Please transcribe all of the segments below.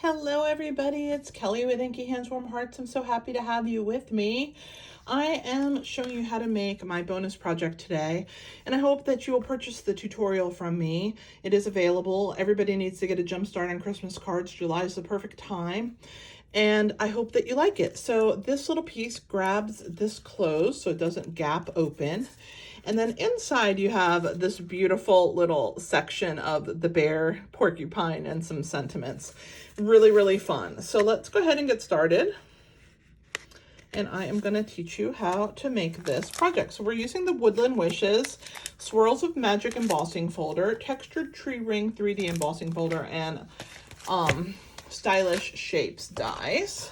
Hello everybody, it's Kelly with Inky Hands Warm Hearts. I'm so happy to have you with me. I am showing you how to make my bonus project today, and I hope that you will purchase the tutorial from me. It is available. Everybody needs to get a jump start on Christmas cards. July is the perfect time, and I hope that you like it. So this little piece grabs this closed so it doesn't gap open. And then inside you have this beautiful little section of the bear, porcupine, and some sentiments. Really, really fun. So let's go ahead and get started. And I am going to teach you how to make this project. So we're using the Woodland Wishes Swirls of Magic embossing folder, textured tree ring 3D embossing folder, and stylish shapes dies.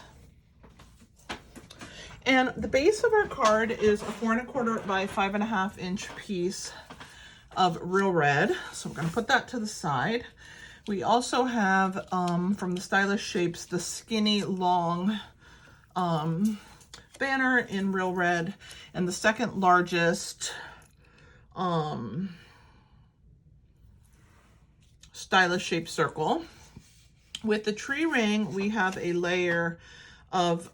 And the base of our card is a 4 1/4 by 5 1/2 inch piece of real red. So we're going to put that to the side. We also have from the Stylish Shapes the skinny long banner in real red, and the second largest Stylish Shape circle. With the tree ring, we have a layer of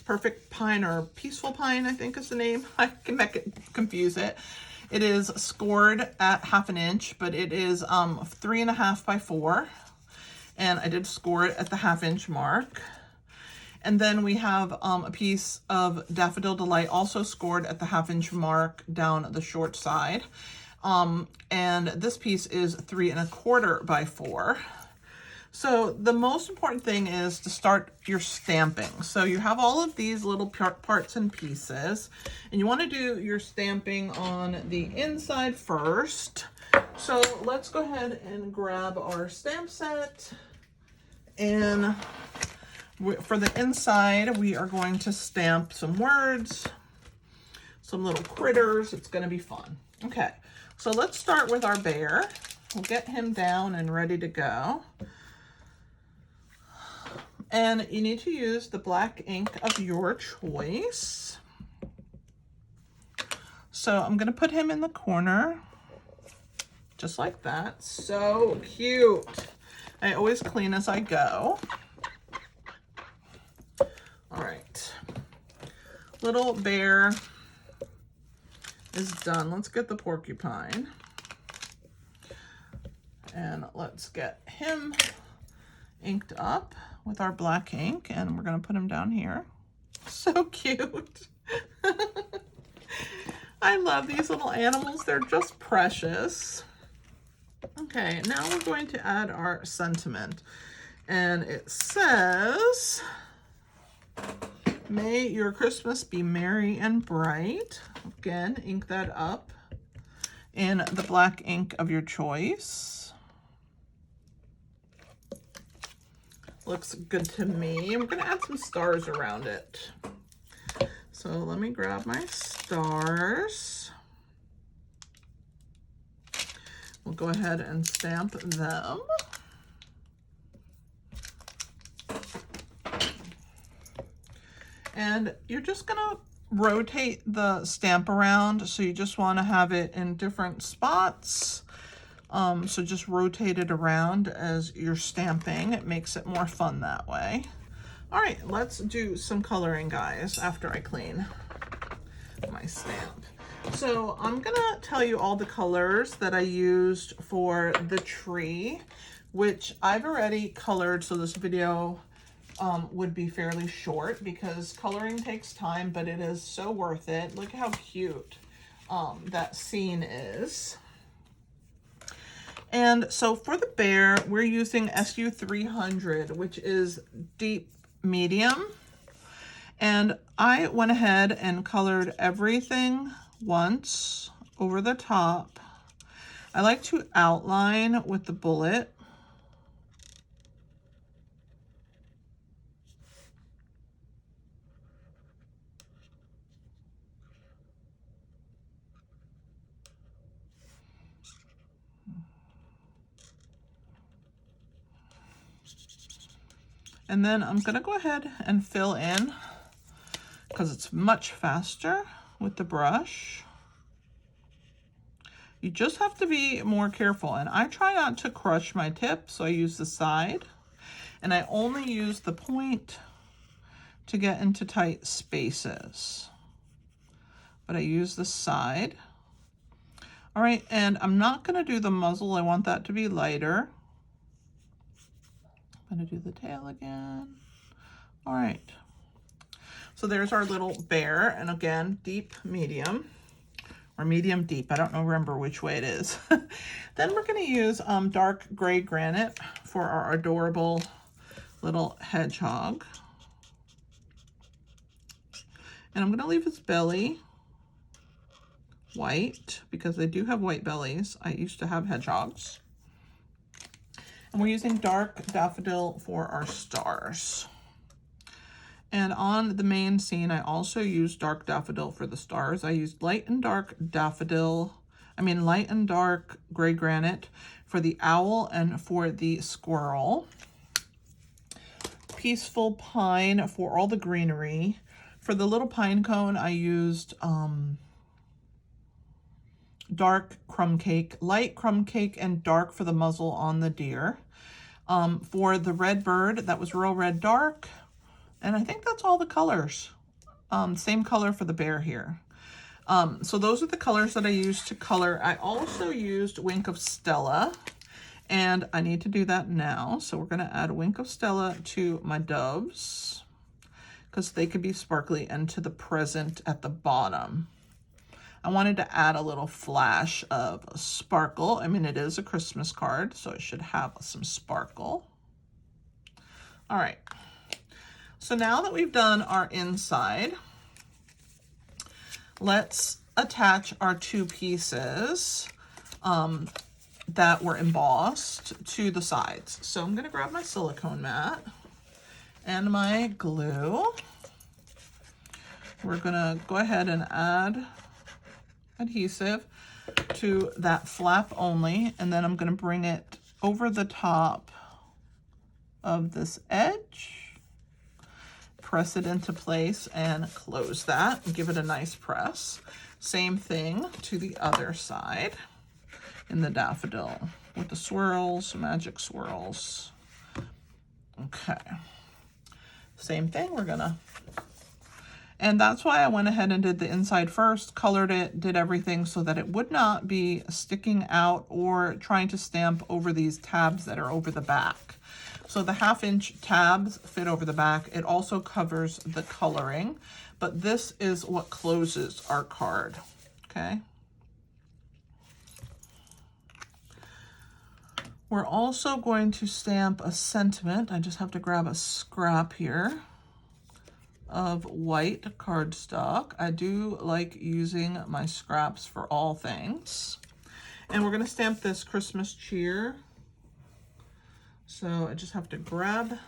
Perfect Pine, or Peaceful Pine, I think is the name. I can confuse it. It is scored at 1/2 inch, but it is 3 1/2 by 4. And I did score it at the 1/2 inch mark. And then we have a piece of Daffodil Delight, also scored at the 1/2 inch mark down the short side. And this piece is 3 1/4 by 4. So the most important thing is to start your stamping. So you have all of these little parts and pieces, and you want to do your stamping on the inside first. So let's go ahead and grab our stamp set. And for the inside, we are going to stamp some words, some little critters. It's going to be fun. Okay, so let's start with our bear. We'll get him down and ready to go. And you need to use the black ink of your choice. So I'm going to put him in the corner, just like that. So cute. I always clean as I go. All right. Little bear is done. Let's get the porcupine. And let's get him inked up with our black ink, and we're going to put him down here. So cute. I love these little animals. They're just precious. Okay, now we're going to add our sentiment. And it says, "May your Christmas be merry and bright." Again, ink that up in the black ink of your choice. Looks good to me. We're going to add some stars around it. So let me grab my stars. We'll go ahead and stamp them. And you're just going to rotate the stamp around. So you just want to have it in different spots. So just rotate it around as you're stamping. It makes it more fun that way. All right, let's do some coloring, guys, after I clean my stamp. So I'm gonna tell you all the colors that I used for the tree, which I've already colored, so this video would be fairly short because coloring takes time, but it is so worth it. Look how cute that scene is. And so for the bear, we're using SU 300, which is deep medium. And I went ahead and colored everything once over the top. I like to outline with the bullet. And then I'm going to go ahead and fill in, because it's much faster with the brush. You just have to be more careful. And I try not to crush my tip, so I use the side. And I only use the point to get into tight spaces, but I use the side. All right, and I'm not gonna do the muzzle. I want that to be lighter. I'm gonna do the tail again. All right, so there's our little bear, and again, deep, medium, or medium deep. I don't remember which way it is. Then we're gonna use dark gray granite for our adorable little hedgehog. And I'm gonna leave his belly white because they do have white bellies. I used to have hedgehogs. And we're using dark daffodil for our stars. And on the main scene, I also used dark daffodil for the stars. I used light and dark gray granite for the owl and for the squirrel. Peaceful pine for all the greenery. For the little pine cone, I used dark crumb cake, light crumb cake, and dark for the muzzle on the deer. For the red bird, that was real red dark. And I think that's all the colors. Same color for the bear here. So those are the colors that I used to color. I also used Wink of Stella, and I need to do that now. So we're gonna add Wink of Stella to my doves because they could be sparkly, and to the present at the bottom. I wanted to add a little flash of sparkle. I mean, it is a Christmas card, so it should have some sparkle. All right. So now that we've done our inside, let's attach our two pieces that were embossed to the sides. So I'm gonna grab my silicone mat and my glue. We're gonna go ahead and add adhesive to that flap only, and then I'm gonna bring it over the top of this edge, press it into place and close that and give it a nice press. Same thing to the other side in the daffodil with the swirls, magic swirls. Okay, same thing, and that's why I went ahead and did the inside first, colored it, did everything so that it would not be sticking out or trying to stamp over these tabs that are over the back. So the 1/2-inch tabs fit over the back. It also covers the coloring, but this is what closes our card, okay? We're also going to stamp a sentiment. I just have to grab a scrap here of white cardstock. I do like using my scraps for all things. And we're gonna stamp this Christmas cheer. So I just have to grab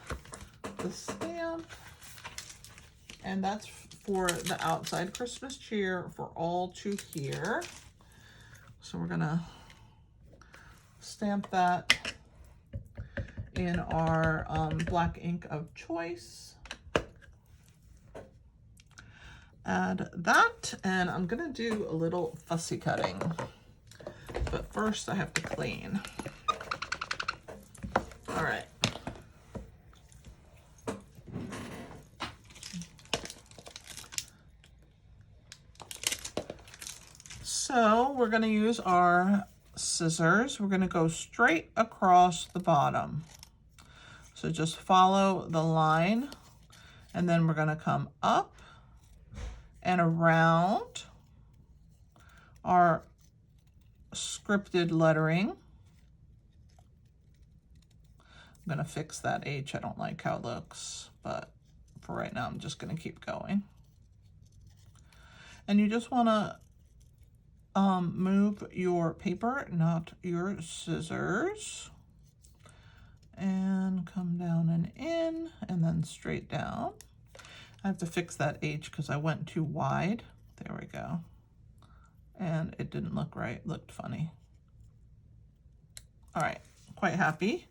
the stamp, and that's for the outside Christmas cheer for all to hear. So we're gonna stamp that in our black ink of choice. Add that, and I'm gonna do a little fussy cutting, but first I have to clean. All right. So we're gonna use our scissors. We're gonna go straight across the bottom. So just follow the line, and then we're gonna come up and around our scripted lettering. I'm gonna fix that H. I don't like how it looks, but for right now, I'm just gonna keep going. And you just wanna move your paper, not your scissors, and come down and in, and then straight down. I have to fix that H because I went too wide. There we go. And it didn't look right, it looked funny. All right, quite happy.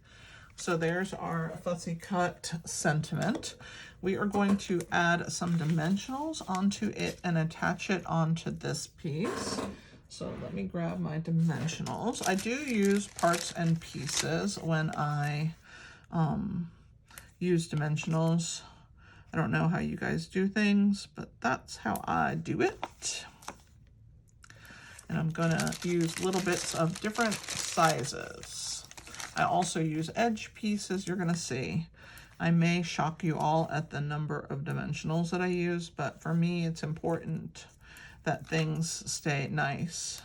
So there's our fussy cut sentiment. We are going to add some dimensionals onto it and attach it onto this piece. So let me grab my dimensionals. I do use parts and pieces when I use dimensionals. I don't know how you guys do things, but that's how I do it. And I'm gonna use little bits of different sizes. I also use edge pieces, you're gonna see. I may shock you all at the number of dimensionals that I use, but for me, it's important that things stay nice.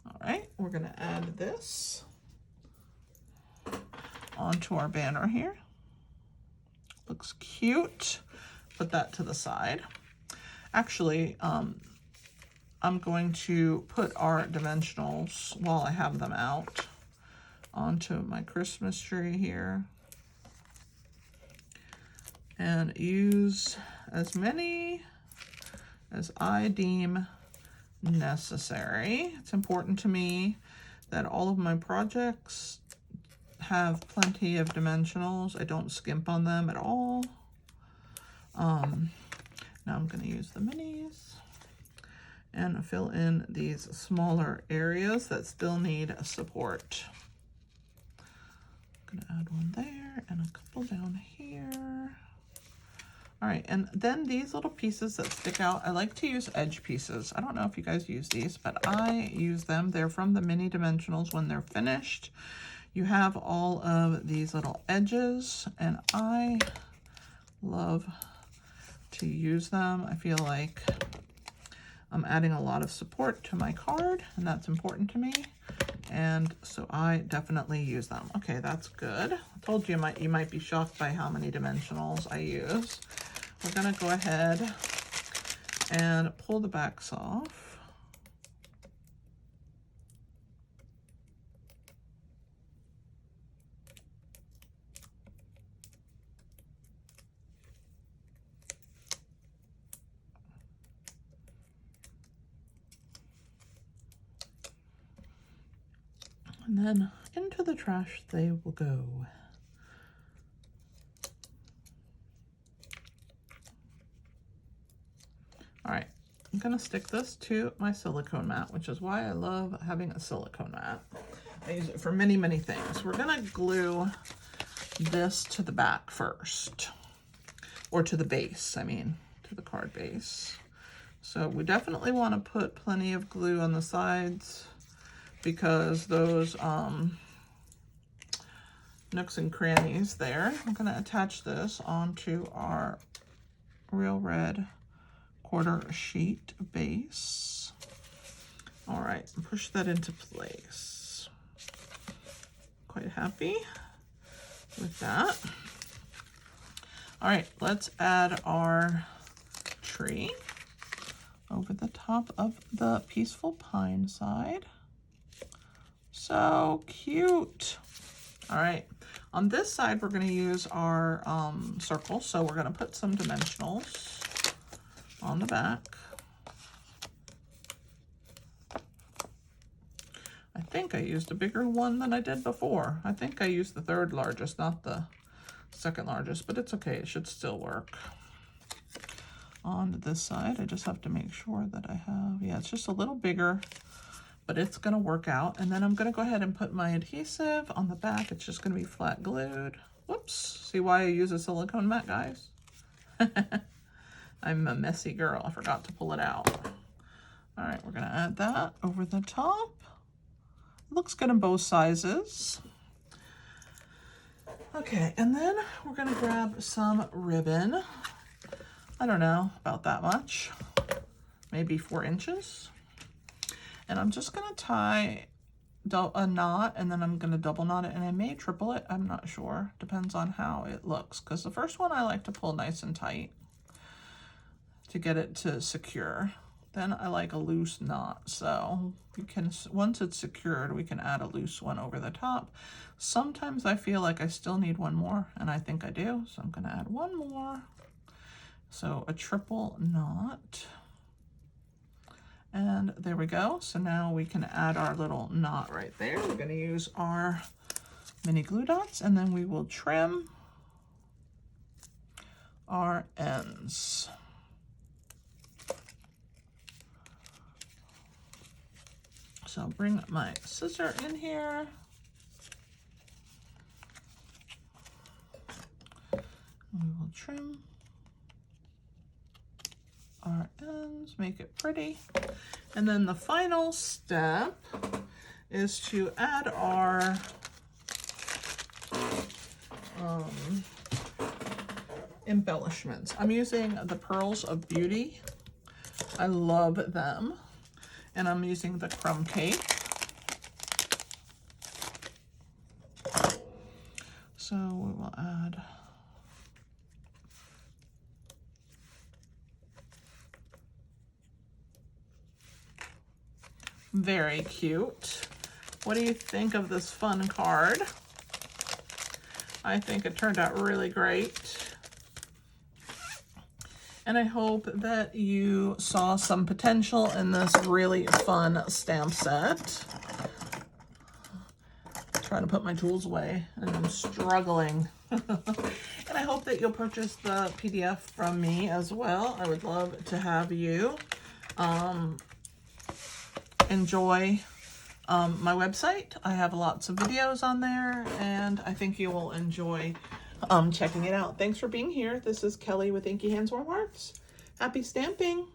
All right, we're gonna add this onto our banner here. Looks cute. Put that to the side. Actually, I'm going to put our dimensionals while I have them out onto my Christmas tree here and use as many as I deem necessary. It's important to me that all of my projects have plenty of dimensionals. I don't skimp on them at all. Now I'm going to use the minis and fill in these smaller areas that still need support. I'm going to add one there and a couple down here. All right, and then these little pieces that stick out, I like to use edge pieces. I don't know if you guys use these, but I use them. They're from the mini dimensionals. When they're finished, you have all of these little edges, and I love to use them. I feel like I'm adding a lot of support to my card, and that's important to me. And so I definitely use them. Okay, that's good. I told you you might be shocked by how many dimensionals I use. We're gonna go ahead and pull the backs off. And then into the trash they will go. All right, I'm gonna stick this to my silicone mat, which is why I love having a silicone mat. I use it for many, many things. We're gonna glue this to the back first, or to the base, I mean, to the card base. So we definitely wanna put plenty of glue on the sides, because those nooks and crannies there. I'm going to attach this onto our Real Red quarter sheet base. All right, push that into place. Quite happy with that. All right, let's add our tree over the top of the Peaceful Pine side. So cute. All right, on this side, we're gonna use our circle. So we're gonna put some dimensionals on the back. I think I used a bigger one than I did before. I think I used the third largest, not the second largest, but it's okay, it should still work. On this side, I just have to make sure that I have, yeah, it's just a little bigger, but it's gonna work out. And then I'm gonna go ahead and put my adhesive on the back. It's just gonna be flat glued. Whoops, see why I use a silicone mat, guys? I'm a messy girl, I forgot to pull it out. All right, we're gonna add that over the top. It looks good in both sizes. Okay, and then we're gonna grab some ribbon. I don't know, about that much, maybe 4 inches. And I'm just gonna tie a knot, and then I'm gonna double knot it, and I may triple it, I'm not sure. Depends on how it looks, because the first one I like to pull nice and tight to get it to secure. Then I like a loose knot, so you can, once it's secured, we can add a loose one over the top. Sometimes I feel like I still need one more, and I think I do, so I'm gonna add one more. So a triple knot. And there we go. So now we can add our little knot right there. We're going to use our mini glue dots, and then we will trim our ends. So bring my scissor in here. We will trim our ends, make it pretty. And then the final step is to add our embellishments. I'm using the Pearls of Beauty. I love them. And I'm using the crumb cake. So we will add very cute. What do you think of this fun card? I think it turned out really great. And I hope that you saw some potential in this really fun stamp set. I'm trying to put my tools away and I'm struggling. And I hope that you'll purchase the PDF from me as well. I would love to have you enjoy my website. I have lots of videos on there and I think you will enjoy checking it out. Thanks for being here. This is Kelly with Inky Hands Warm Hearts. Happy stamping.